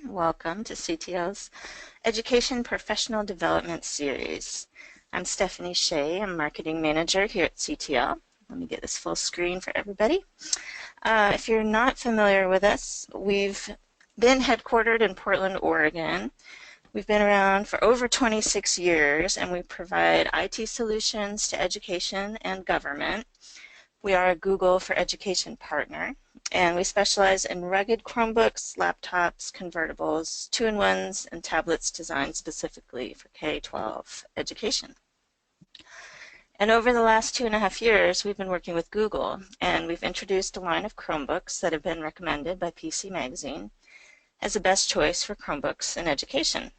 Welcome to CTL's Education Professional Development Series. I'm Stephanie Shea. I'm Marketing Manager here at CTL. Let me get this full screen for everybody. If you're not familiar with us, we've been headquartered in Portland, Oregon. We've been around for over 26 years, and we provide IT solutions to education and government. We are a Google for Education partner, and we specialize in rugged Chromebooks, laptops, convertibles, two-in-ones, and tablets designed specifically for K-12 education. And over the last 2.5 years, we've been working with Google, and we've introduced a line of Chromebooks that have been recommended by PC Magazine as the best choice for Chromebooks in education.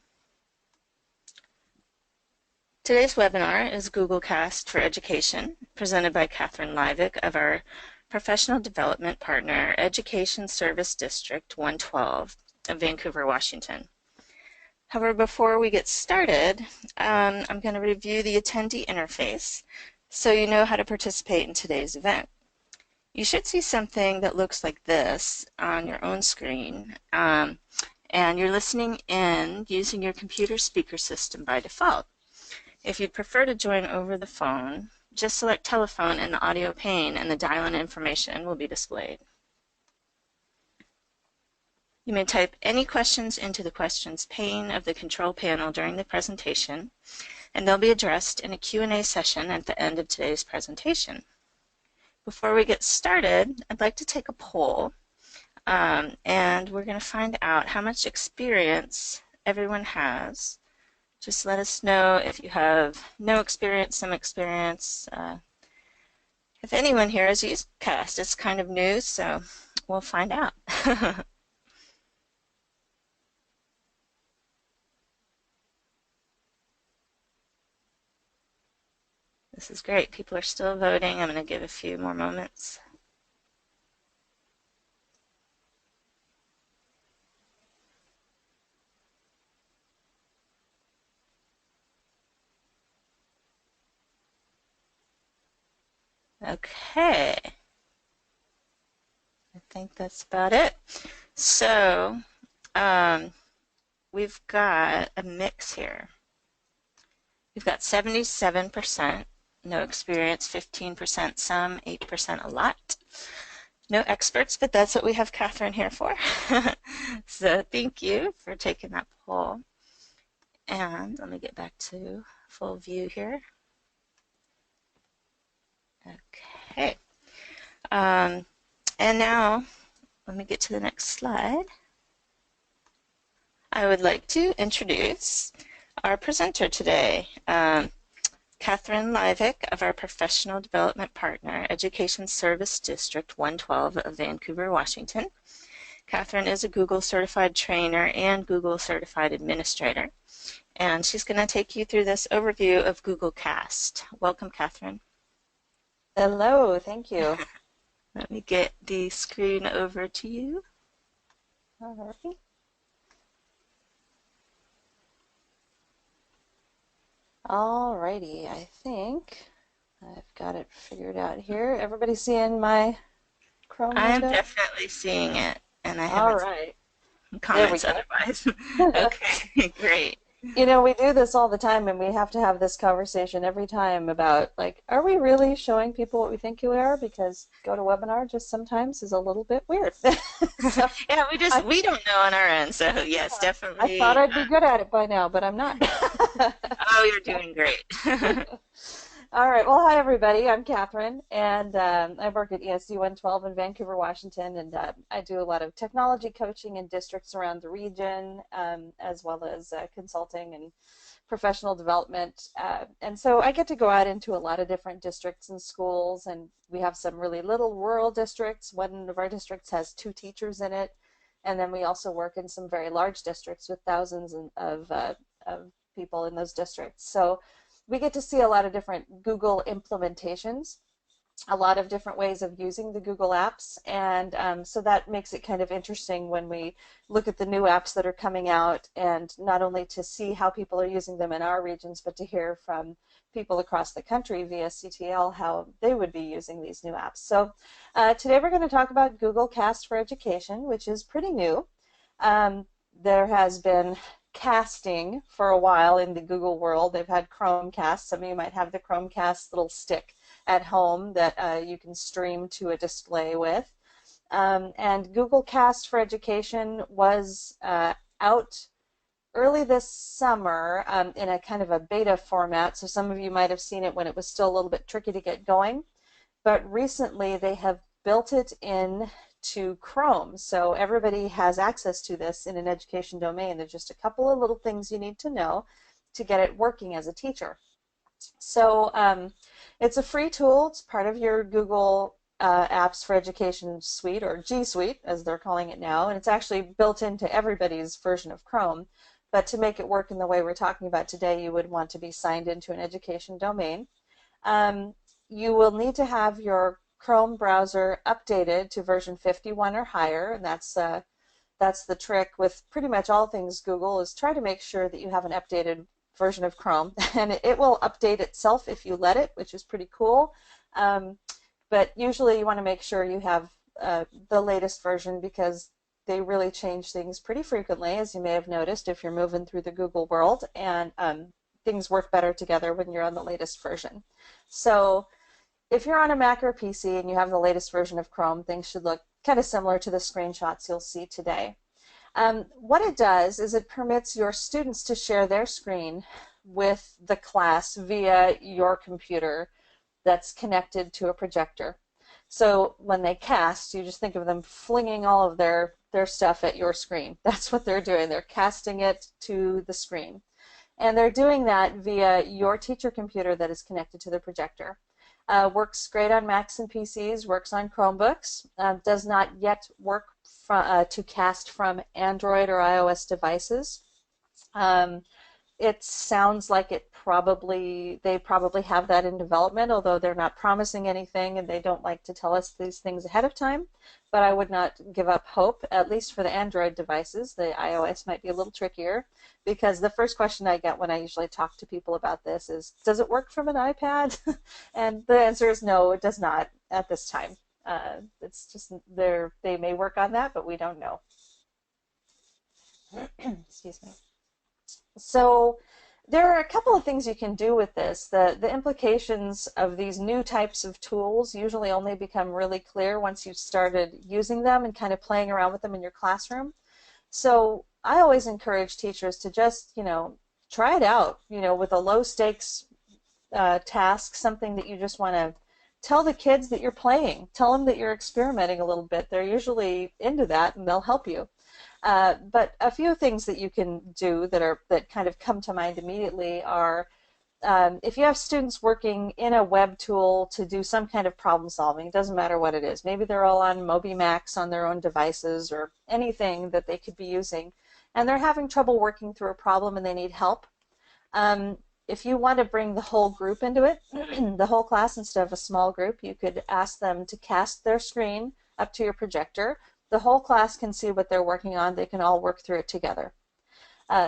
Today's webinar is Google Cast for Education, presented by Catherine Livick of our Professional Development Partner, Education Service District 112 of Vancouver, Washington. However, before we get started, I'm going to review the Attendee Interface so you know how to participate in today's event. You should see something that looks like this on your own screen, and you're listening in using your computer speaker system by default. If you'd prefer to join over the phone, just select telephone in the audio pane and the dial-in information will be displayed. You may type any questions into the questions pane of the control panel during the presentation, and they'll be addressed in a Q&A session at the end of today's presentation. Before we get started, I'd like to take a poll, and we're going to find out how much experience everyone has. Just let us know if you have no experience, some experience. If anyone here has used CAST, it's kind of new, so we'll find out. This is great. People are still voting. I'm going to give a few more moments. Okay, I think that's about it. So we've got a mix here. We've got 77% no experience, 15% some, 8% a lot. No experts, but that's what we have Catherine here for. So thank you for taking that poll. And let me get back to full view here. Okay. And now, let me get to the next slide. I would like to introduce our presenter today, Catherine Livick of our Professional Development Partner, Education Service District 112 of Vancouver, Washington. Catherine is a Google Certified Trainer and Google Certified Administrator, and she's going to take you through this overview of Google Cast. Welcome, Catherine. Hello, thank you. Let me get the screen over to you. All right. All righty, I think I've got it figured out here. Everybody seeing my Chrome I'm window? definitely seeing it, and I All haven't right. seen comments otherwise. Okay, great. You know, we do this all the time, and we have to have this conversation every time about, like, are we really showing people what we think we are? Because GoToWebinar just sometimes is a little bit weird. So Yeah, we don't know on our end, so yes, definitely. I thought I'd be good at it by now, but I'm not. Oh, you're doing great. All right. Well, hi, everybody. I'm Catherine, and I work at ESD 112 in Vancouver, Washington, and I do a lot of technology coaching in districts around the region, as well as consulting and professional development. And so I get to go out into a lot of different districts and schools, and we have some really little rural districts. One of our districts has 2 teachers in it, and then we also work in some very large districts with thousands of people in those districts. So we get to see a lot of different Google implementations, a lot of different ways of using the Google apps, and so that makes it kind of interesting when we look at the new apps that are coming out, and not only to see how people are using them in our regions, but to hear from people across the country via CTL how they would be using these new apps. So today we're going to talk about Google Cast for Education, which is pretty new. there has been casting for a while in the Google world. They've had Chromecast. Some of you might have the Chromecast little stick at home that you can stream to a display with. And Google Cast for Education was out early this summer in a kind of a beta format. So some of you might have seen it when it was still a little bit tricky to get going. But recently they have built it in to Chrome. So everybody has access to this in an education domain. There's just a couple of little things you need to know to get it working as a teacher. So it's a free tool. It's part of your Google Apps for Education suite, or G Suite as they're calling it now, and it's actually built into everybody's version of Chrome. But to make it work in the way we're talking about today, you would want to be signed into an education domain. You will need to have your Chrome browser updated to version 51 or higher, and that's the trick with pretty much all things Google, is try to make sure that you have an updated version of Chrome, and it will update itself if you let it, which is pretty cool. But usually you want to make sure you have the latest version, because they really change things pretty frequently, as you may have noticed if you're moving through the Google world, and things work better together when you're on the latest version. So if you're on a Mac or PC and you have the latest version of Chrome, things should look kind of similar to the screenshots you'll see today. What it does is it permits your students to share their screen with the class via your computer that's connected to a projector. So when they cast, you just think of them flinging all of their stuff at your screen. That's what they're doing. They're casting it to the screen. And they're doing that via your teacher computer that is connected to the projector. Works great on Macs and PCs, works on Chromebooks, does not yet work to cast from Android or iOS devices. It sounds like they probably have that in development, although they're not promising anything and they don't like to tell us these things ahead of time. But I would not give up hope, at least for the Android devices. The iOS might be a little trickier, because the first question I get when I usually talk to people about this is, does it work from an iPad? And the answer is no, it does not at this time. It's just they may work on that, but we don't know. Excuse me. So there are a couple of things you can do with this. The implications of these new types of tools usually only become really clear once you've started using them and kind of playing around with them in your classroom. So I always encourage teachers to just, try it out, with a low stakes task, something that you just want to tell the kids that you're playing. Tell them that you're experimenting a little bit. They're usually into that and they'll help you. But a few things that you can do that kind of come to mind immediately are, if you have students working in a web tool to do some kind of problem solving, it doesn't matter what it is. Maybe they're all on MobiMacs on their own devices or anything that they could be using, and they're having trouble working through a problem and they need help. If you want to bring the whole group into it, the whole class instead of a small group, you could ask them to cast their screen up to your projector. The whole class can see what they're working on. They can all work through it together.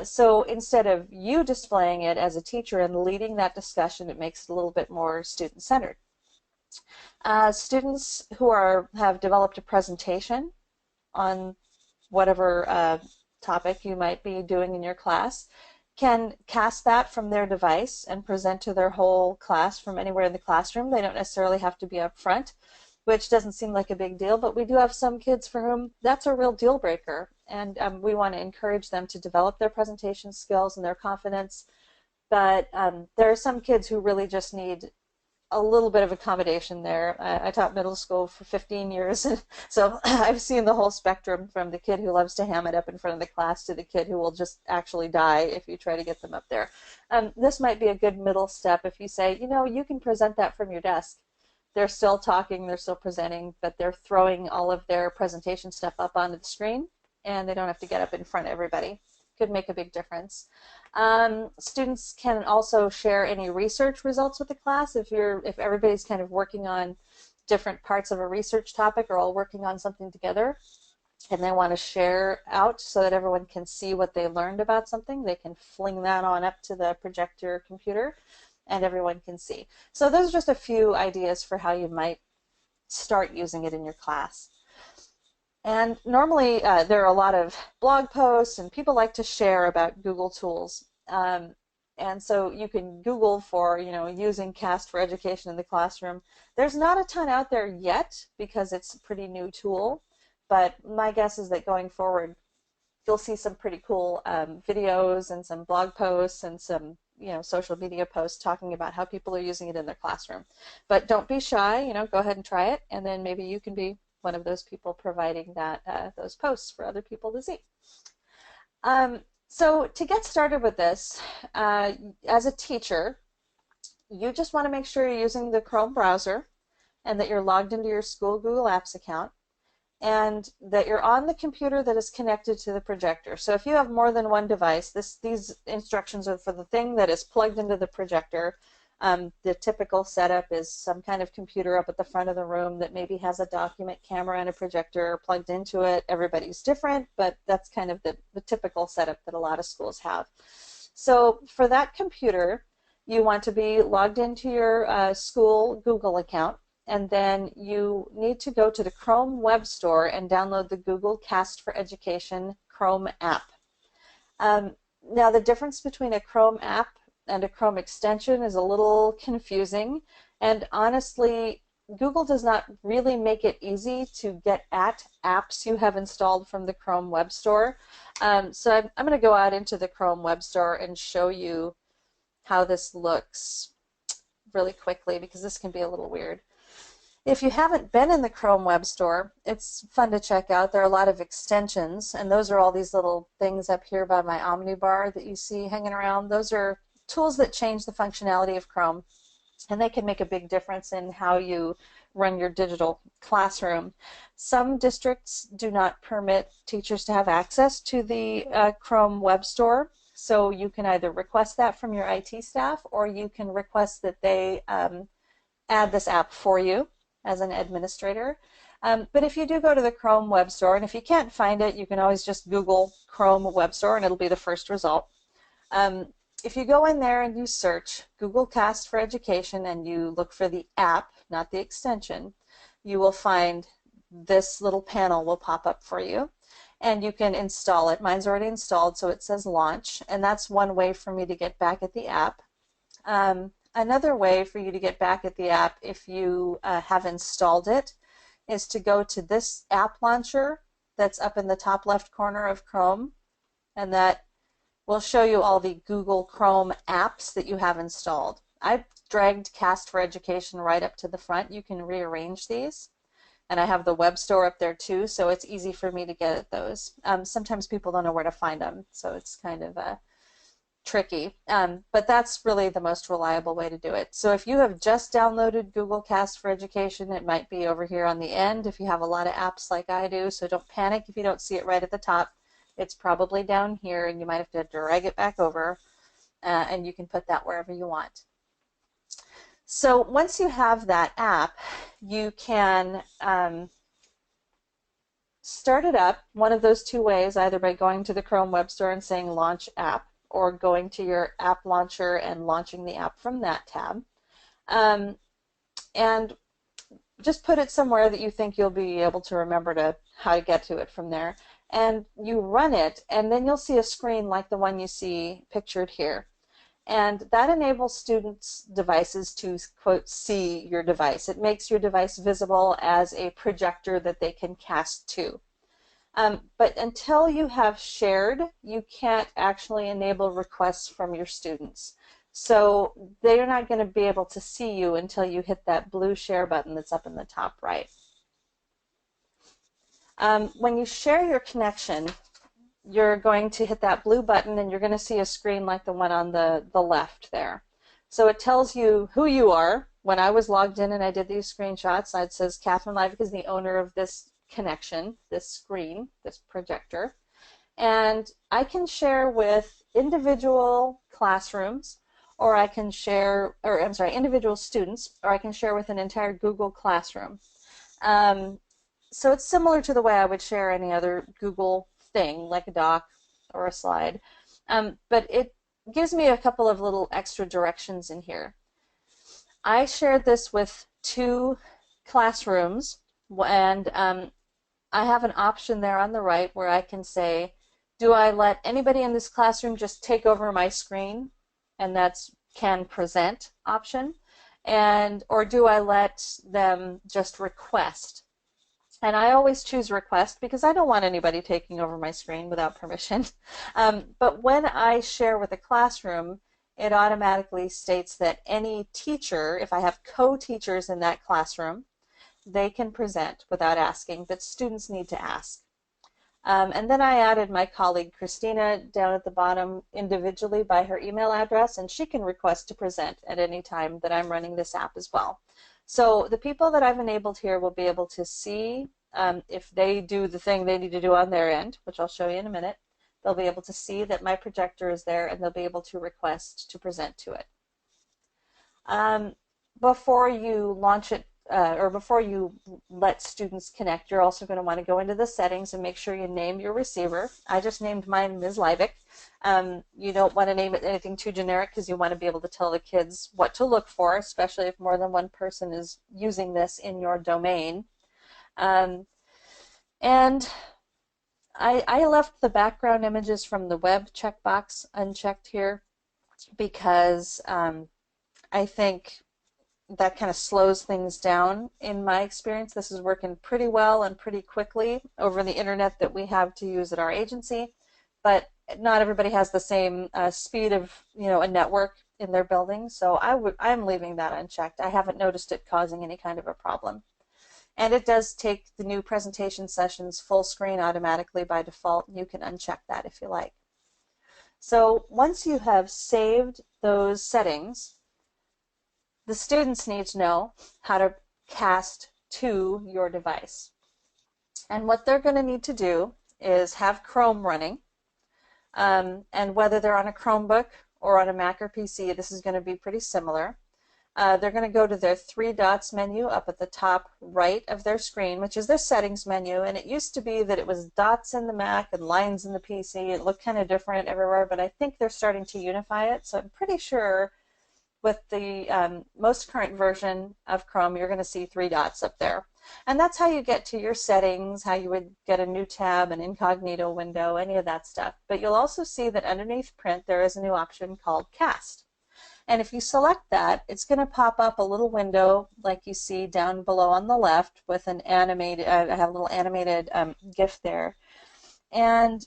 So instead of you displaying it as a teacher and leading that discussion, it makes it a little bit more student-centered. Students who have developed a presentation on whatever topic you might be doing in your class can cast that from their device and present to their whole class from anywhere in the classroom. They don't necessarily have to be up front, which doesn't seem like a big deal, but we do have some kids for whom that's a real deal breaker, and we want to encourage them to develop their presentation skills and their confidence. But there are some kids who really just need a little bit of accommodation there. I taught middle school for 15 years, so I've seen the whole spectrum, from the kid who loves to ham it up in front of the class to the kid who will just actually die if you try to get them up there. This might be a good middle step if you say, you can present that from your desk. They're still talking, they're still presenting, but they're throwing all of their presentation stuff up onto the screen, and they don't have to get up in front of everybody. Could make a big difference. Students can also share any research results with the class. If everybody's kind of working on different parts of a research topic or all working on something together, and they want to share out so that everyone can see what they learned about something, they can fling that on up to the projector computer and everyone can see. So those are just a few ideas for how you might start using it in your class. And normally there are a lot of blog posts and people like to share about Google tools. And so you can Google for, using CAST for education in the classroom. There's not a ton out there yet because it's a pretty new tool, but my guess is that going forward, you'll see some pretty cool videos and some blog posts and some social media posts talking about how people are using it in their classroom. But don't be shy, go ahead and try it, and then maybe you can be one of those people providing that those posts for other people to see. So to get started with this, as a teacher, you just want to make sure you're using the Chrome browser and that you're logged into your school Google Apps account, and that you're on the computer that is connected to the projector. So if you have more than one device, these instructions are for the thing that is plugged into the projector. The typical setup is some kind of computer up at the front of the room that maybe has a document camera and a projector plugged into it. Everybody's different, but that's kind of the typical setup that a lot of schools have. So for that computer, you want to be logged into your school Google account, and then you need to go to the Chrome Web Store and download the Google Cast for Education Chrome app. Now the difference between a Chrome app and a Chrome extension is a little confusing, and honestly, Google does not really make it easy to get at apps you have installed from the Chrome Web Store. So I'm going to go out into the Chrome Web Store and show you how this looks really quickly, because this can be a little weird. If you haven't been in the Chrome Web Store, it's fun to check out. There are a lot of extensions, and those are all these little things up here by my Omnibar that you see hanging around. Those are tools that change the functionality of Chrome, and they can make a big difference in how you run your digital classroom. Some districts do not permit teachers to have access to the Chrome Web Store, so you can either request that from your IT staff, or you can request that they add this app for you as an administrator. But if you do go to the Chrome Web Store, and if you can't find it, you can always just Google Chrome Web Store and it'll be the first result. If you go in there and you search Google Cast for Education and you look for the app, not the extension, you will find this little panel will pop up for you, and you can install it. Mine's already installed, so it says launch, and that's one way for me to get back at the app. Another way for you to get back at the app, if you have installed it, is to go to this app launcher that's up in the top left corner of Chrome, and that will show you all the Google Chrome apps that you have installed. I've dragged Cast for Education right up to the front. You can rearrange these, and I have the web store up there too, so it's easy for me to get at those. Sometimes people don't know where to find them, so it's kind of tricky, but that's really the most reliable way to do it. So if you have just downloaded Google Cast for Education, it might be over here on the end if you have a lot of apps like I do, so don't panic if you don't see it right at the top. It's probably down here, and you might have to drag it back over, and you can put that wherever you want. So once you have that app, you can start it up one of those two ways, either by going to the Chrome Web Store and saying Launch App, or going to your app launcher and launching the app from that tab. And just put it somewhere that you think you'll be able to remember how to get to it from there. And you run it, and then you'll see a screen like the one you see pictured here. And that enables students' devices to, quote, see your device. It makes your device visible as a projector that they can cast to. But until you have shared, you can't actually enable requests from your students. So they're not going to be able to see you until you hit that blue share button that's up in the top right. When you share your connection, you're going to hit that blue button, and you're going to see a screen like the one on the left there. So it tells you who you are. When I was logged in and I did these screenshots, it says Catherine Livick is the owner of this connection, this screen, this projector. And I can share with individual classrooms, or I can share, or I'm sorry, individual students, or I can share with an entire Google Classroom. So it's similar to the way I would share any other Google thing, like a doc or a slide. But it gives me a couple of little extra directions in here. I shared this with 2 classrooms, and I have an option there on the right where I can say, do I let anybody in this classroom just take over my screen? And that's can present option. And or do I let them just request? And I always choose request because I don't want anybody taking over my screen without permission. But when I share with a classroom, it automatically states that any teacher, if I have co-teachers in that classroom, they can present without asking, but students need to ask. And then I added my colleague Christina down at the bottom individually by her email address, and she can request to present at any time that I'm running this app as well. So the people that I've enabled here will be able to see if they do the thing they need to do on their end, which I'll show you in a minute. They'll be able to see that my projector is there, and they'll be able to request to present to it. Before you launch it, or before you let students connect, you're also going to want to go into the settings and make sure you name your receiver. I just named mine Ms. Liebig. You don't want to name it anything too generic because you want to be able to tell the kids what to look for, especially if more than one person is using this in your domain. And I left the background images from the web checkbox unchecked here because I think that kind of slows things down in my experience. This is working pretty well and pretty quickly over the internet that we have to use at our agency, but not everybody has the same speed of a network in their building, so I'm leaving that unchecked. I haven't noticed it causing any kind of a problem. And it does take the new presentation sessions full screen automatically by default. You can uncheck that if you like. So once you have saved those settings, the students need to know how to cast to your device. And what they're going to need to do is have Chrome running. And whether they're on a Chromebook or on a Mac or PC, this is going to be pretty similar. They're going to go to their three dots menu up at the top right of their screen, which is their settings menu. And it used to be that it was dots in the Mac and lines in the PC. It looked kind of different everywhere, but I think they're starting to unify it. So I'm pretty sure with the most current version of Chrome, you're going to see three dots up there. And that's how you get to your settings, how you would get a new tab, an incognito window, any of that stuff. But you'll also see that underneath print, there is a new option called Cast. And if you select that, it's going to pop up a little window like you see down below on the left with an animated, I have a little animated GIF there. And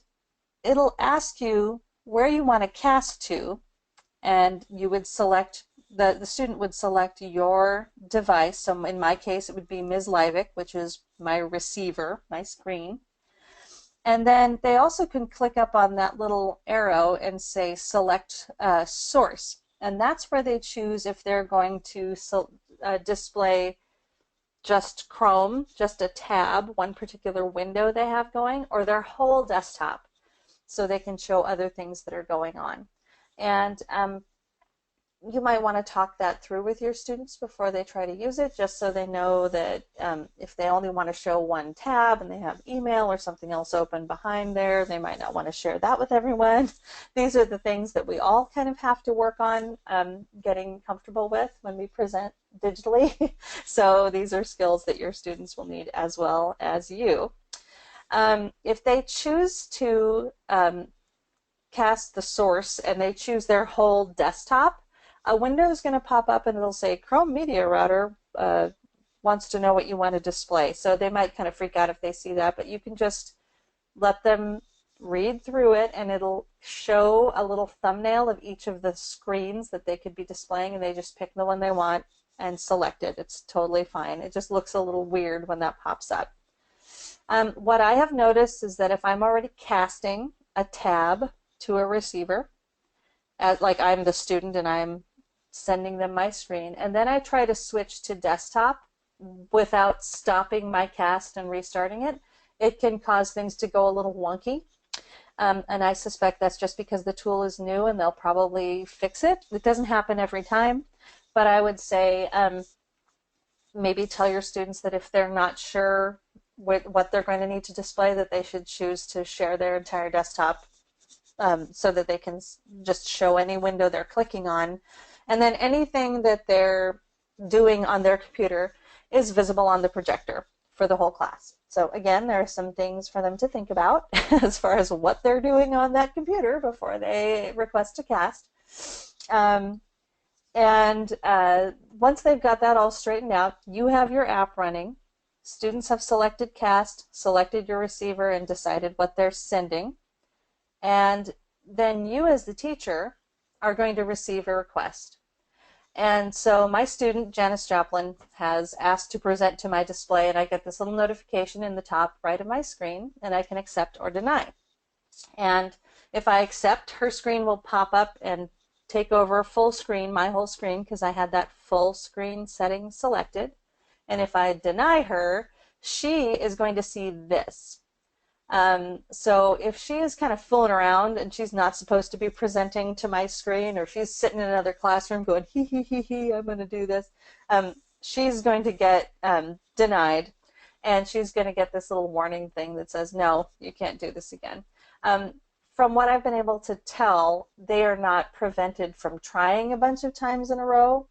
it'll ask you where you want to cast to, and you would select, the student would select your device. So in my case, it would be Ms. Liebig, which is my receiver, my screen. And then they also can click up on that little arrow and say select source. And that's where they choose if they're going to display just Chrome, just a tab, one particular window they have going, or their whole desktop, so they can show other things that are going on. And you might want to talk that through with your students before they try to use it, just so they know that if they only want to show one tab and they have email or something else open behind there, they might not want to share that with everyone. These are the things that we all kind of have to work on getting comfortable with when we present digitally. So these are skills that your students will need as well as you. If they choose to cast the source and they choose their whole desktop, a window is going to pop up and it'll say Chrome Media Router wants to know what you want to display. So they might kind of freak out if they see that, but you can just let them read through it and it'll show a little thumbnail of each of the screens that they could be displaying, and they just pick the one they want and select it. It's totally fine. It just looks a little weird when that pops up. What I have noticed is that if I'm already casting a tab to a receiver, like I'm the student and I'm sending them my screen, and then I try to switch to desktop without stopping my cast and restarting it, it can cause things to go a little wonky. And I suspect that's just because the tool is new and they'll probably fix it. It doesn't happen every time, but I would say maybe tell your students that if they're not sure what they're going to need to display, that they should choose to share their entire desktop so that they can just show any window they're clicking on. And then anything that they're doing on their computer is visible on the projector for the whole class. So again, there are some things for them to think about as far as what they're doing on that computer before they request a cast. Um, and once they've got that all straightened out, you have your app running. Students have selected cast, selected your receiver, and decided what they're sending. And then you as the teacher are going to receive a request. And so my student, Janice Joplin, has asked to present to my display, and I get this little notification in the top right of my screen, and I can accept or deny. And if I accept, her screen will pop up and take over full screen, my whole screen, because I had that full screen setting selected. And if I deny her, she is going to see this. So if she is kind of fooling around and she's not supposed to be presenting to my screen, or she's sitting in another classroom going, hee hee hee hee, I'm going to do this, she's going to get denied, and she's going to get this little warning thing that says, no, you can't do this again. From what I've been able to tell, they are not prevented from trying a bunch of times in a row.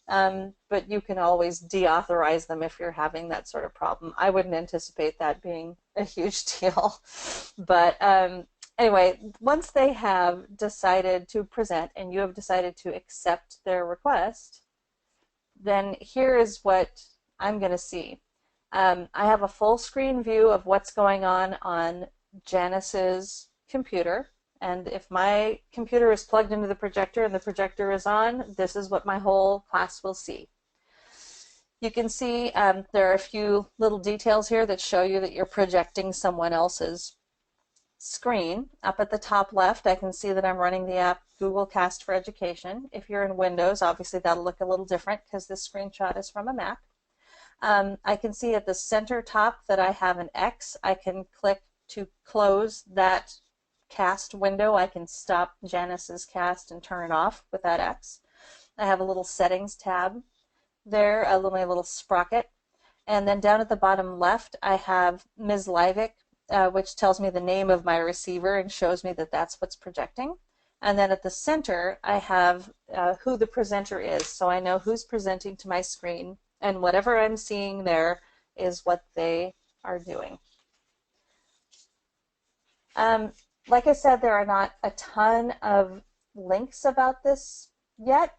But you can always deauthorize them if you're having that sort of problem. I wouldn't anticipate that being a huge deal. But anyway, once they have decided to present and you have decided to accept their request, then here is what I'm going to see. I have a full screen view of what's going on Janice's computer. And if my computer is plugged into the projector and the projector is on, this is what my whole class will see. You can see there are a few little details here that show you that you're projecting someone else's screen. Up at the top left, I can see that I'm running the app Google Cast for Education. If you're in Windows, obviously that'll look a little different because this screenshot is from a Mac. I can see at the center top that I have an X. I can click to close that cast window. I can stop Janice's cast and turn it off with that X. I have a little settings tab there, my little sprocket. And then down at the bottom left, I have Ms. Livick, which tells me the name of my receiver and shows me that that's what's projecting. And then at the center, I have who the presenter is. So I know who's presenting to my screen, and whatever I'm seeing there is what they are doing. Like I said, there are not a ton of links about this yet,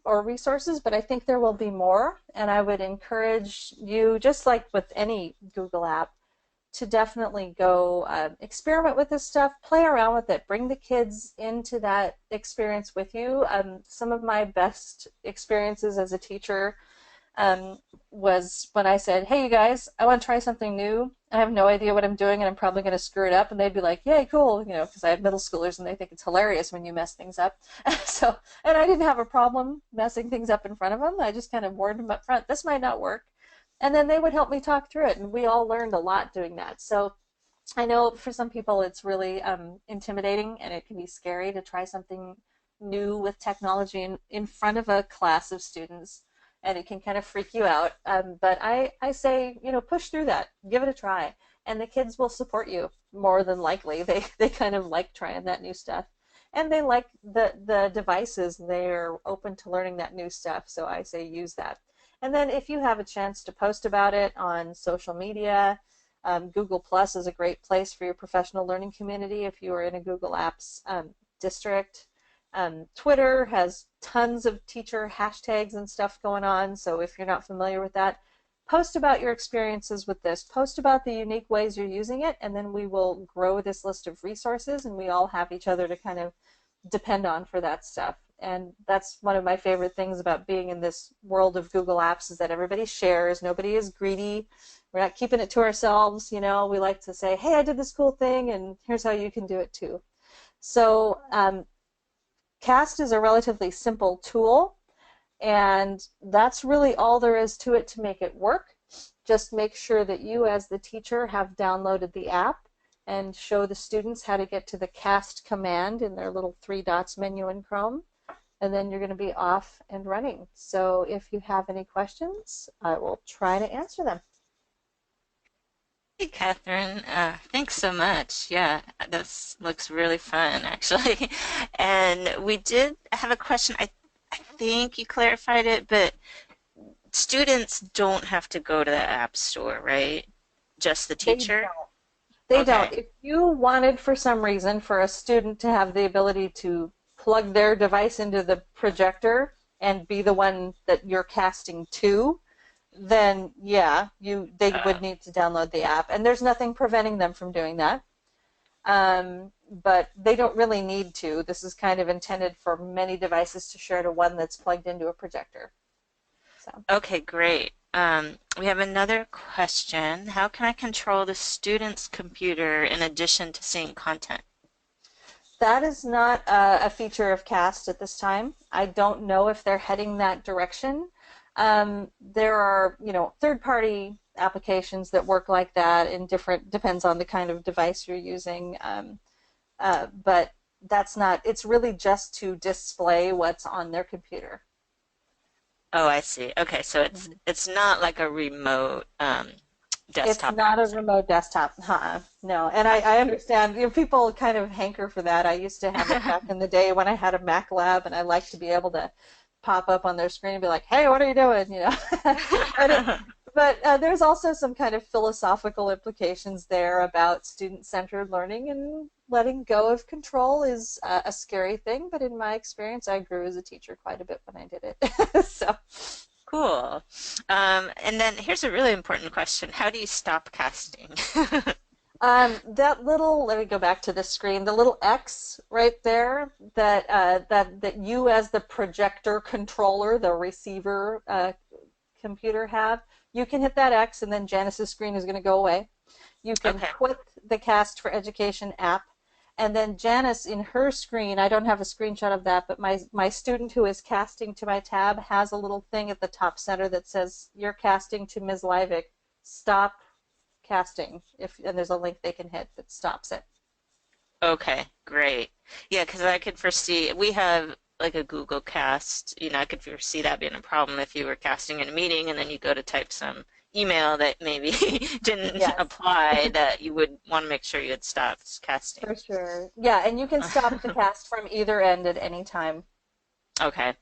or resources, but I think there will be more, and I would encourage you, just like with any Google app, to definitely go experiment with this stuff, play around with it, bring the kids into that experience with you. Some of my best experiences as a teacher was when I said, hey, you guys, I want to try something new. I have no idea what I'm doing, and I'm probably going to screw it up. And they'd be like, yay, cool, you know, because I have middle schoolers, and they think it's hilarious when you mess things up. So, and I didn't have a problem messing things up in front of them. I just kind of warned them up front, this might not work. And then they would help me talk through it, and we all learned a lot doing that. So I know for some people it's really intimidating, and it can be scary to try something new with technology in front of a class of students, and it can kind of freak you out. But I say, you know, push through that, give it a try, and the kids will support you more than likely. They kind of like trying that new stuff, and they like the devices. They're open to learning that new stuff, so I say use that. And then if you have a chance to post about it on social media, Google Plus is a great place for your professional learning community if you are in a Google Apps district. Twitter has tons of teacher hashtags and stuff going on, so if you're not familiar with that, post about your experiences with this, post about the unique ways you're using it, and then we will grow this list of resources, and we all have each other to kind of depend on for that stuff. And that's one of my favorite things about being in this world of Google Apps, is that everybody shares. Nobody is greedy. We're not keeping it to ourselves. You know, we like to say, hey, I did this cool thing, and here's how you can do it too. So CAST is a relatively simple tool, and that's really all there is to it to make it work. Just make sure that you as the teacher have downloaded the app, and show the students how to get to the CAST command in their little 3 dots menu in Chrome, and then you're going to be off and running. So if you have any questions, I will try to answer them. Hey, Catherine. Thanks so much. Yeah, this looks really fun, actually. And we did have a question. I think you clarified it, but students don't have to go to the App Store, right? Just the They teacher? don't. They don't. Okay. If you wanted for some reason for a student to have the ability to plug their device into the projector and be the one that you're casting to, then yeah, they Uh, would need to download the app. And there's nothing preventing them from doing that. But they don't really need to. This is kind of intended for many devices to share to one that's plugged into a projector. So. okay, great. We have another question. How can I control the student's computer in addition to seeing content? That is not a feature of CAST at this time. I don't know if they're heading that direction. There are, third-party applications that work like that in different, depends on the kind of device you're using. But that's not, it's really just to display what's on their computer. Oh, I see. Okay, so it's Mhm. it's not like a remote It's desktop not a access. remote desktop. No. And I understand, people kind of hanker for that. I used to have it back in the day when I had a Mac lab, and I liked to be able to pop up on their screen and be like, "Hey, what are you doing?" And there's also some kind of philosophical implications there about student-centered learning, and letting go of control is a scary thing. But in my experience, I grew as a teacher quite a bit when I did it. So. Cool. And then here's a really important question. How do you stop casting? Let me go back to the screen. The little X right there that you as the projector controller, the receiver computer have, you can hit that X and then Janice's screen is going to go away. You can Okay. quit the Cast for Education app, and then Janice in her screen, I don't have a screenshot of that, but my student who is casting to my tab has a little thing at the top center that says, "You're casting to Ms. Livick. Stop casting," and there's a link they can hit that stops it. Okay, great. Yeah, because I could foresee we have like a Google Cast, I could foresee that being a problem if you were casting in a meeting and then you go to type some email that maybe didn't Yes, apply, that you would want to make sure you had stopped casting. for sure. Yeah, and you can stop the cast from either end at any time. Okay.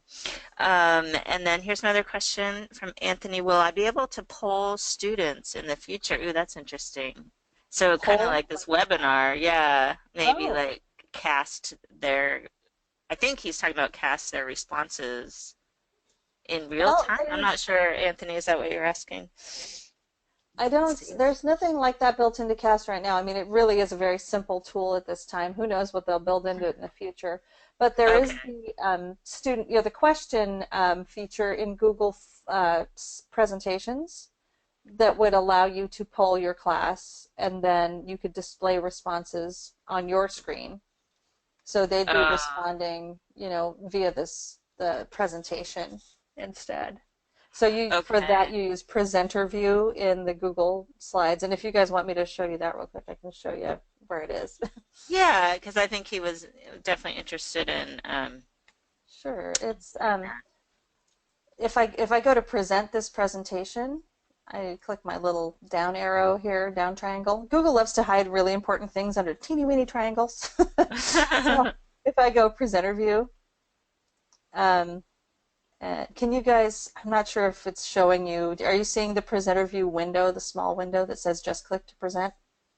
And then here's another question from Anthony. Will I be able to poll students in the future? Ooh, that's interesting. So kind of Poll? like this What's that? webinar, yeah, maybe Oh, like cast their, I think he's talking about cast their responses in real well, time. I'm not sure, Anthony, is that what you're asking? I Let's don't, see. there's nothing like that built into Cast right now. I mean, it really is a very simple tool at this time. Who knows what they'll build into it in the future? But there is Okay. the student, the question feature in Google presentations that would allow you to poll your class, and then you could display responses on your screen. So they'd be Uh, responding, via the presentation instead. So for that okay. you use presenter view in the Google Slides. And if you guys want me to show you that real quick, I can show you where it is. Yeah, because I think he was definitely interested in Sure. It's that. if I go to present this presentation, I click my little down arrow here, down triangle. Google loves to hide really important things under teeny weeny triangles. So if I go presenter view, um, can you guys, I'm not sure if it's showing you, are you seeing the presenter view window, the small window that says just click to present?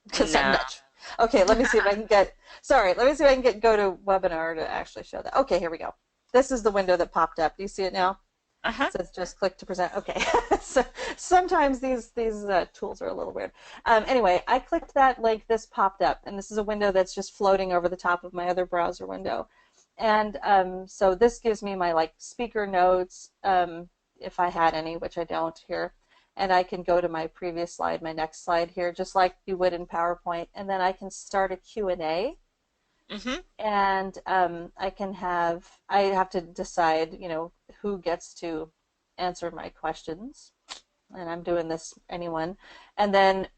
Because I'm No. not sure. Okay, let me see if I can get, sorry, let me see if I can go to webinar to actually show that. Okay, here we go. This is the window that popped up. Do you see it now? Uh-huh. It says just click to present. Okay. So sometimes these tools are a little weird. Anyway, I clicked that link, this popped up, and this is a window that's just floating over the top of my other browser window. And so this gives me my speaker notes, if I had any, which I don't here. And I can go to my previous slide, my next slide here, just like you would in PowerPoint. And then I can start a Q&A, Mm-hmm. and I have to decide, who gets to answer my questions. And I'm doing this anyone. And then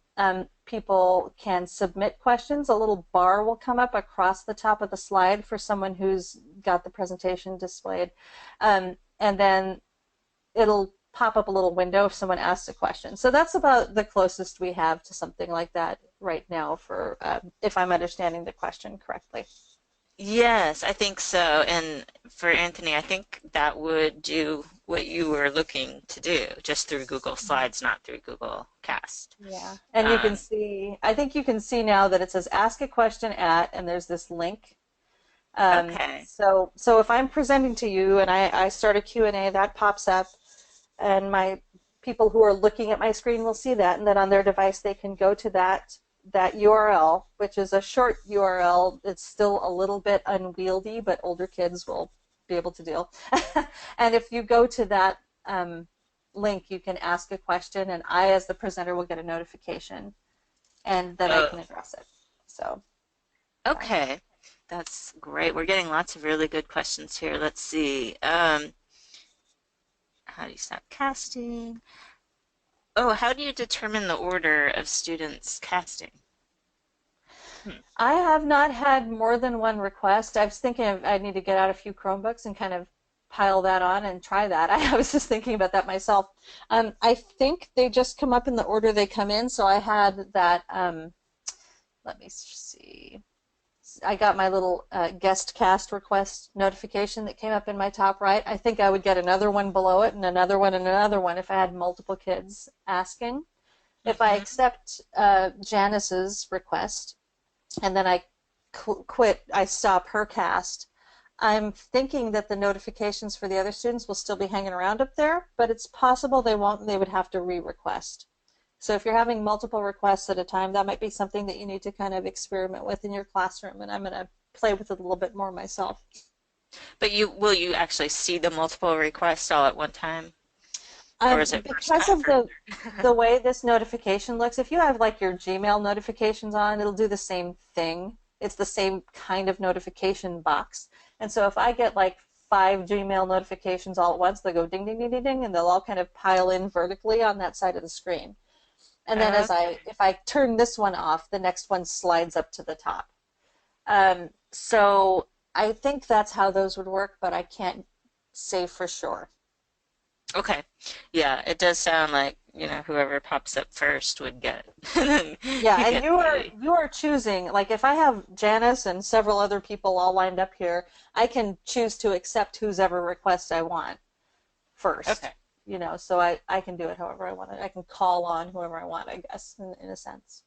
people can submit questions. A little bar will come up across the top of the slide for someone who's got the presentation displayed. And then it'll pop up a little window if someone asks a question. So that's about the closest we have to something like that right now for if I'm understanding the question correctly. Yes, I think so. And for Anthony, I think that would do what you were looking to do, just through Google Mhm. Slides, not through Google Cast. Yeah. And you can Um, see, I think you can see now that it says ask a question at, and there's this link. okay. So if I'm presenting to you and I start a Q&A, that pops up, and my people who are looking at my screen will see that, and then on their device they can go to that URL, which is a short URL. It's still a little bit unwieldy, but older kids will be able to deal. And if you go to that link, you can ask a question, and I, as the presenter, will get a notification, and then I Oh, can address it. So, yeah. okay. That's great. We're getting lots of really good questions here. Let's see. How do you stop casting? Oh, how do you determine the order of students casting? Hmm. I have not had more than one request. I was thinking I need to get out a few Chromebooks and kind of pile that on and try that. I was just thinking about that myself. I think they just come up in the order they come in. So I had that, let me see. I got my little guest cast request notification that came up in my top right. I think I would get another one below it and another one and another one if I had multiple kids asking. If I Mm-hmm. accept Janice's request, and then I quit, I stop her cast. I'm thinking that the notifications for the other students will still be hanging around up there, but it's possible they won't, and they would have to re-request. So if you're having multiple requests at a time, that might be something that you need to kind of experiment with in your classroom, and I'm going to play with it a little bit more myself. But you actually see the multiple requests all at one time? Or is it first Because come, of first the way this notification looks, if you have like your Gmail notifications on, it'll do the same thing. It's the same kind of notification box. And so if I get like 5 Gmail notifications all at once, they go ding, ding, ding, ding, ding, and they'll all kind of pile in vertically on that side of the screen. And then Okay. if I turn this one off, the next one slides up to the top. So I think that's how those would work, but I can't say for sure. Okay. Yeah, it does sound like, whoever pops up first would get Yeah, and get the you are choosing, like if I have Janice and several other people all lined up here, I can choose to accept whose ever request I want first. Okay. So I can do it however I want it. I can call on whoever I want, I guess, in a sense.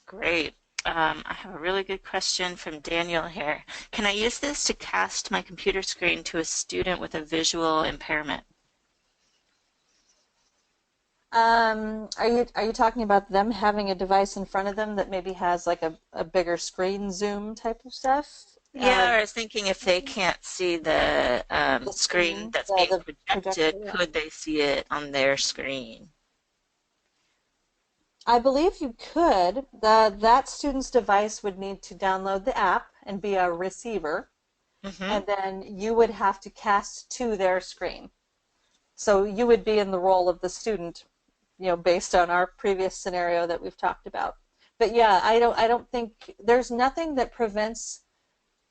Great. I have a really good question from Daniel here. Can I use this to cast my computer screen to a student with a visual impairment? Are you talking about them having a device in front of them that maybe has like a bigger screen zoom type of stuff? Yeah, I was thinking if they can't see the The screen screen, that's being the projector, projected, yeah. could they see it on their screen? I believe you could. That student's device would need to download the app and be a receiver, Mm-hmm. and then you would have to cast to their screen. So you would be in the role of the student, based on our previous scenario that we've talked about. But yeah, I don't think there's nothing that prevents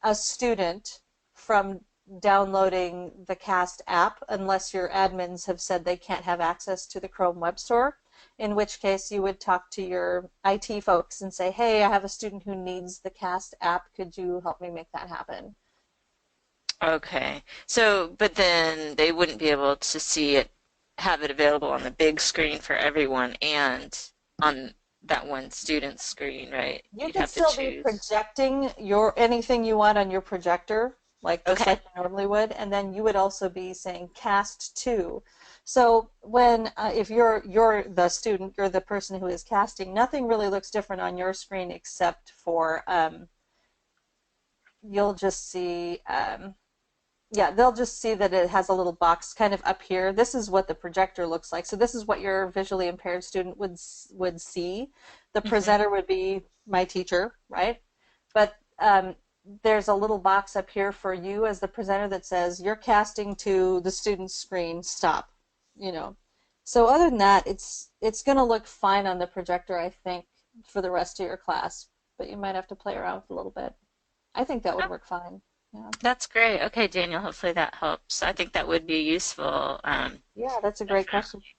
a student from downloading the Cast app unless your admins have said they can't have access to the Chrome Web Store, in which case you would talk to your IT folks and say, hey, I have a student who needs the Cast app. Could you help me make that happen? Okay. So, but then they wouldn't be able to see it, have it available on the big screen for everyone and on that one student's screen, right? You You'd could have to still be choose. projecting your anything you want on your projector, like just Okay. like you normally would, and then you would also be saying cast to. So when if you're the student, you're the person who is casting, nothing really looks different on your screen except for you'll just see yeah, they'll just see that it has a little box kind of up here. This is what the projector looks like. So this is what your visually impaired student would see. The Hmm. presenter would be my teacher, right? But there's a little box up here for you as the presenter that says you're casting to the student's screen. Stop. You know. So other than that, it's going to look fine on the projector, I think, for the rest of your class. But you might have to play around with it a little bit. I think that would Oh, work fine. Yeah. that's great. Okay, Daniel, hopefully that helps. I think that would be useful. Yeah, that's a great question. Definitely.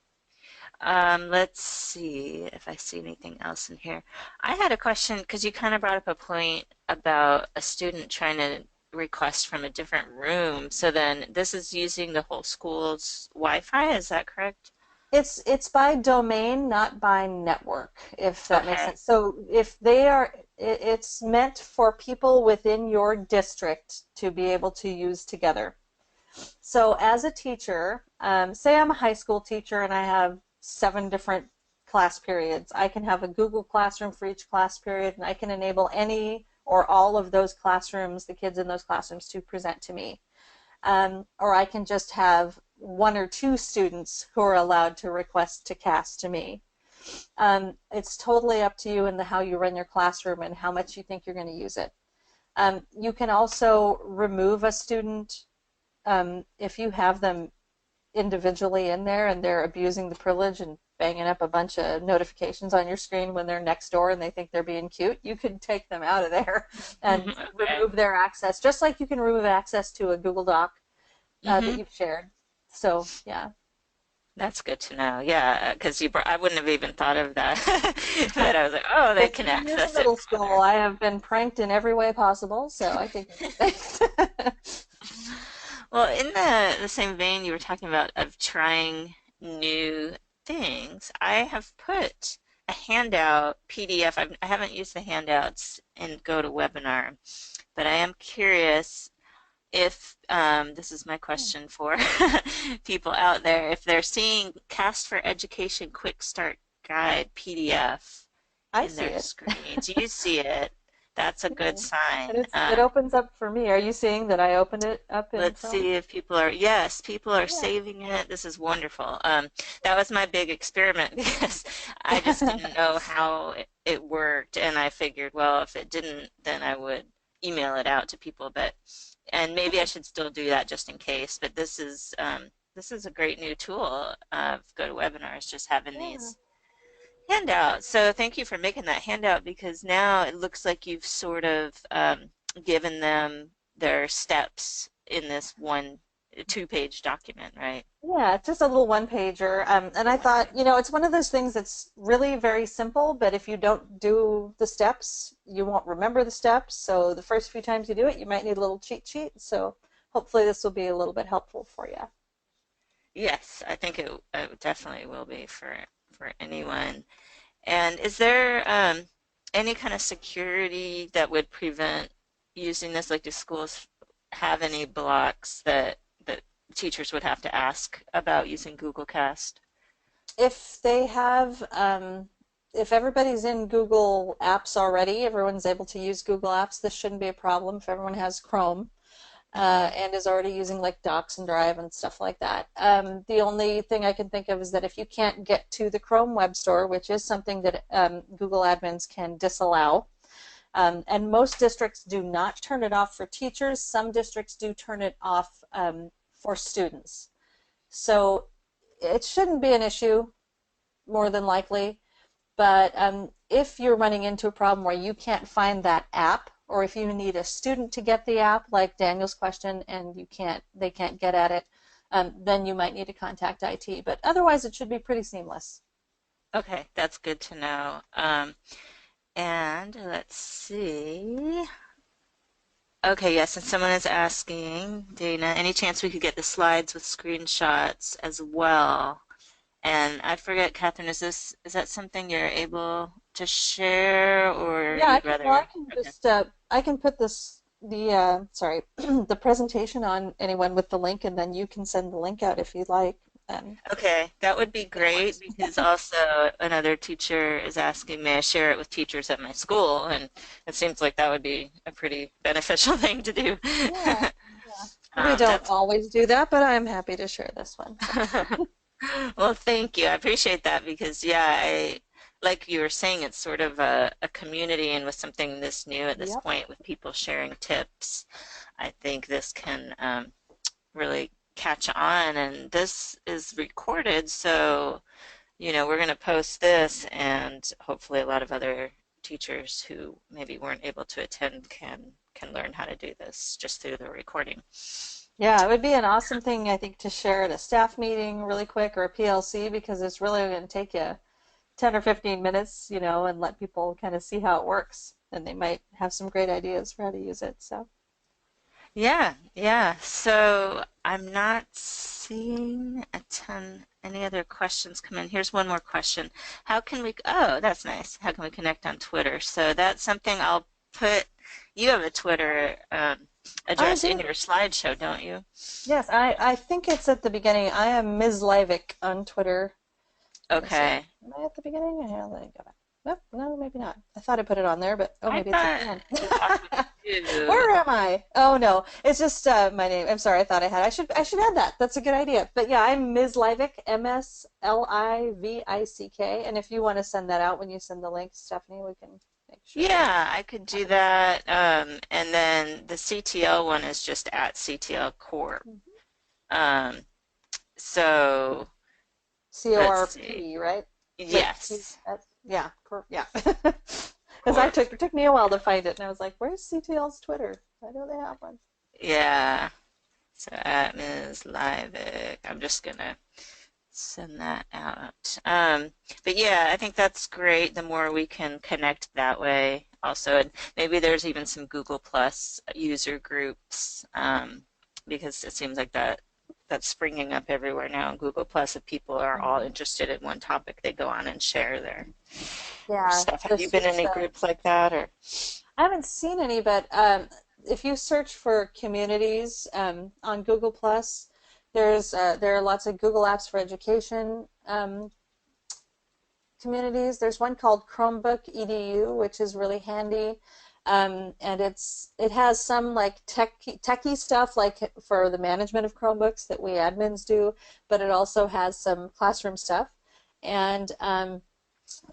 Let's see if I see anything else in here. I had a question because you kind of brought up a point about a student trying to request from a different room. So then this is using the whole school's Wi-Fi, is that correct? It's by domain, not by network, if that makes Okay. sense. So if they are, it's meant for people within your district to be able to use together. So as a teacher, say I'm a high school teacher and I have 7 different class periods. I can have a Google Classroom for each class period, and I can enable any or all of those classrooms, the kids in those classrooms, to present to me. Or I can just have 1 or 2 students who are allowed to request to cast to me. It's totally up to you and how you run your classroom and how much you think you're going to use it. You can also remove a student if you have them individually in there and they're abusing the privilege and banging up a bunch of notifications on your screen when they're next door and they think they're being cute. You can take them out of there and Okay. remove their access, just like you can remove access to a Google Doc that Hmm. you've shared. So yeah. That's good to know. Yeah, because I wouldn't have even thought of that. But I was like, oh, they It's can 10 years of access it middle while school. I have been pranked in every way possible, so I think it's safe. well, in the same vein you were talking about of trying new things, I have put a handout PDF. I haven't used the handouts in GoToWebinar, but I am curious if this is my question for people out there, if they're seeing Cast for Education Quick Start Guide PDF I in see their it. screen. Do you see it? That's a good Yeah. And sign. it opens up for me. Are you seeing that I opened it up in Let's Chrome? see if people are, yes, people are Yeah. saving it. This is wonderful. That was my big experiment because I just didn't know how it worked. And I figured, well, if it didn't, then I would email it out to people. And maybe I Good. should still do that just in case. But this is a great new tool of GoToWebinars, just having Yeah. these handouts. So thank you for making that handout because now it looks like you've sort of given them their steps in this one two-page document, right? Yeah, it's just a little one pager. And I thought, it's one of those things that's really very simple, but if you don't do the steps, you won't remember the steps. So the first few times you do it, you might need a little cheat sheet. So hopefully this will be a little bit helpful for you. Yes, I think it definitely will be for anyone. And is there any kind of security that would prevent using this? Like, do schools have any blocks that teachers would have to ask about using Google Cast? If they have, if everybody's in Google Apps already, everyone's able to use Google Apps, this shouldn't be a problem if everyone has Chrome. And is already using like Docs and Drive and stuff like that. The only thing I can think of is that if you can't get to the Chrome Web Store, which is something that Google admins can disallow, and most districts do not turn it off for teachers. Some districts do turn it off for students. So it shouldn't be an issue, more than likely. But if you're running into a problem where you can't find that app, or if you need a student to get the app, like Daniel's question, and they can't get at it, then you might need to contact IT. But otherwise, it should be pretty seamless. Okay, that's good to know. And let's see. Okay, yes, and someone is asking, Dana, any chance we could get the slides with screenshots as well? And I forget, Catherine, is that something you're able to share or Yeah, you'd I rather? can Okay. just I can put sorry the presentation on anyone with the link, and then you can send the link out if you'd like. And Okay, that would be that great works. because also another teacher is asking me to share it with teachers at my school, and it seems like that would be a pretty beneficial thing to do. Yeah, yeah. We don't That's always do that, but I'm happy to share this one. So. well, thank you. I appreciate that because, yeah, like you were saying, it's sort of a community, and with something this new at this Yep. point, with people sharing tips, I think this can really catch on. And this is recorded, so we're going to post this, and hopefully a lot of other teachers who maybe weren't able to attend can learn how to do this just through the recording. Yeah, it would be an awesome thing, I think, to share at a staff meeting really quick or a PLC because it's really going to take you 10 or 15 minutes, and let people kind of see how it works. And they might have some great ideas for how to use it. So, Yeah, yeah. So I'm not seeing a ton any other questions come in. Here's one more question. How can we, oh, that's nice. How can we connect on Twitter? So that's something I'll put, you have a Twitter I address in do. your slideshow, don't you? Yes, I think it's at the beginning. I am Ms. Livick on Twitter. Let me see. Okay. Am I at the beginning? Here, let me go back. Nope, no, maybe not. I thought I put it on there, but oh, I maybe it's at thought the end. you possibly do. Where am I? Oh no, it's just my name. I'm sorry, I thought I had. I should add that. That's a good idea. But yeah, I'm Ms. Livick, MSLIVICK. And if you want to send that out when you send the link, Stephanie, we can make sure we Yeah, I could have do it in there. that. And then the CTL one is just at CTL Corp. Mhm. Um, so let's see. CORP, right? Is it T? Yes. Yeah, yeah. Because I Corp. took it took me a while to find it, and I was like, "Where's CTL's Twitter? I know they have one." Yeah. So at Ms. Livick. I'm just gonna send that out. But yeah, I think that's great. The more we can connect that way. Also, and maybe there's even some Google Plus user groups, because it seems like that's springing up everywhere now in Google Plus. If people are all Mhm. interested in one topic, they go on and share their Yeah, stuff. Have you there's been in just any groups like that or? I haven't seen any, but if you search for communities on Google Plus, there are lots of Google Apps for Education communities. There's one called Chromebook EDU, which is really handy. And it has some like techie stuff like for the management of Chromebooks that we admins do, but it also has some classroom stuff. And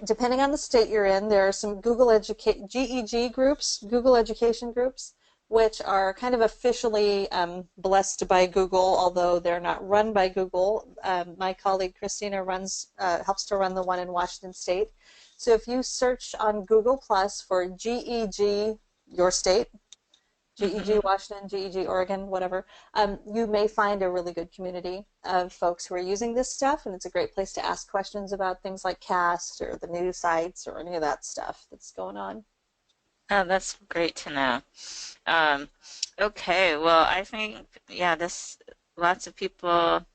depending on the state you're in, there are some GEG groups, Google Education groups, which are kind of officially blessed by Google, although they're not run by Google. My colleague Christina helps to run the one in Washington State. So if you search on Google Plus for GEG, your state, GEG Mhm. Washington, GEG Oregon, whatever, you may find a really good community of folks who are using this stuff, and it's a great place to ask questions about things like CAST or the news sites or any of that stuff that's going on. Oh, that's great to know. Um, okay, well, I think, yeah, this, lots of people,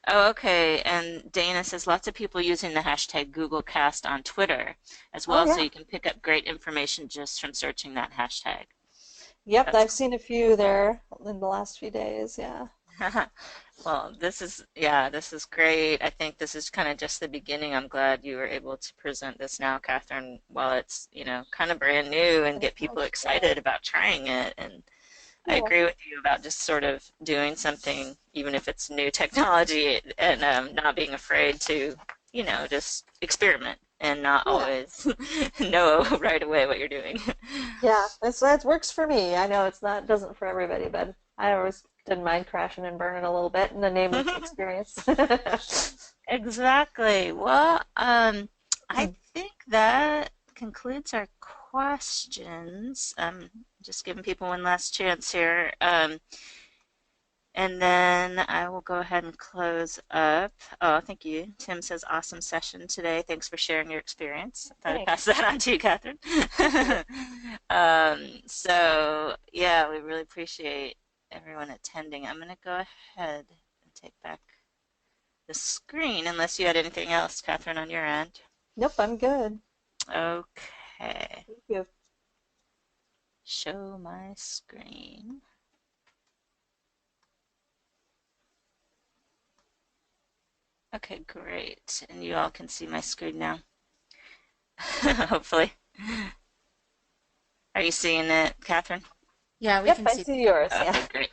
oh, okay, and Dana says lots of people using the hashtag GoogleCast on Twitter as Oh well, so yeah, you can pick up great information just from searching that hashtag. yep, That's I've seen a few there in the last few days. Yeah, well, yeah, this is great. I think this is kind of just the beginning. I'm glad you were able to present this now, Catherine, while it's, kind of brand new and get oh people sure, excited about trying it. And I cool. agree with you about just sort of doing something, even if it's new technology, and not being afraid to, just experiment and not Yeah, always know right away what you're doing. yeah, that works for me. I know it's not doesn't for everybody, but I always didn't mind crashing and burning a little bit in the name of experience. Exactly. Well, I think that concludes our questions. Just giving people one last chance here. And then I will go ahead and close up. Oh, thank you. Tim says, awesome session today. Thanks for sharing your experience. I thought I'd pass Thanks. that on to you, Catherine. Thank you. So, yeah, we really appreciate everyone attending. I'm going to go ahead and take back the screen unless you had anything else, Catherine, on your end. Nope, I'm good. Okay. Thank you. Show my screen. Okay, great. And you all can see my screen now. Hopefully. Are you seeing it, Catherine? Yeah, we Yep, can I see. see yours. Yeah. Okay, great.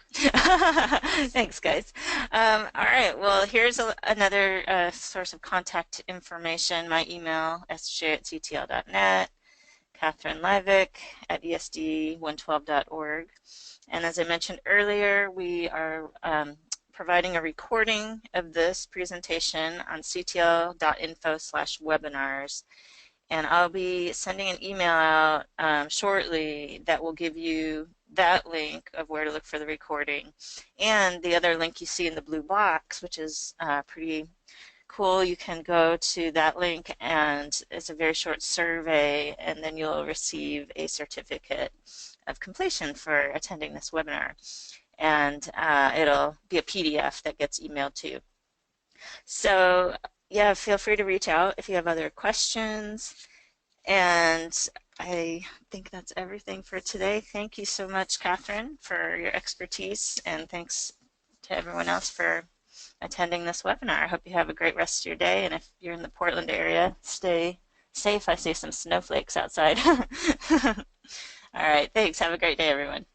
Thanks, guys. All right, well, here's another source of contact information. My email, sj@ctl.net, Catherine Livick at esd112.org. And as I mentioned earlier, we are providing a recording of this presentation on ctl.info/webinars. And I'll be sending an email out shortly that will give you that link of where to look for the recording. And the other link you see in the blue box, which is pretty cool, you can go to that link and it's a very short survey, and then you'll receive a certificate of completion for attending this webinar. And it'll be a PDF that gets emailed to you. So yeah, feel free to reach out if you have other questions. And I think that's everything for today. Thank you so much, Catherine, for your expertise, and thanks to everyone else for attending this webinar. I hope you have a great rest of your day, and if you're in the Portland area, stay safe. I see some snowflakes outside. All right, thanks. Have a great day, everyone.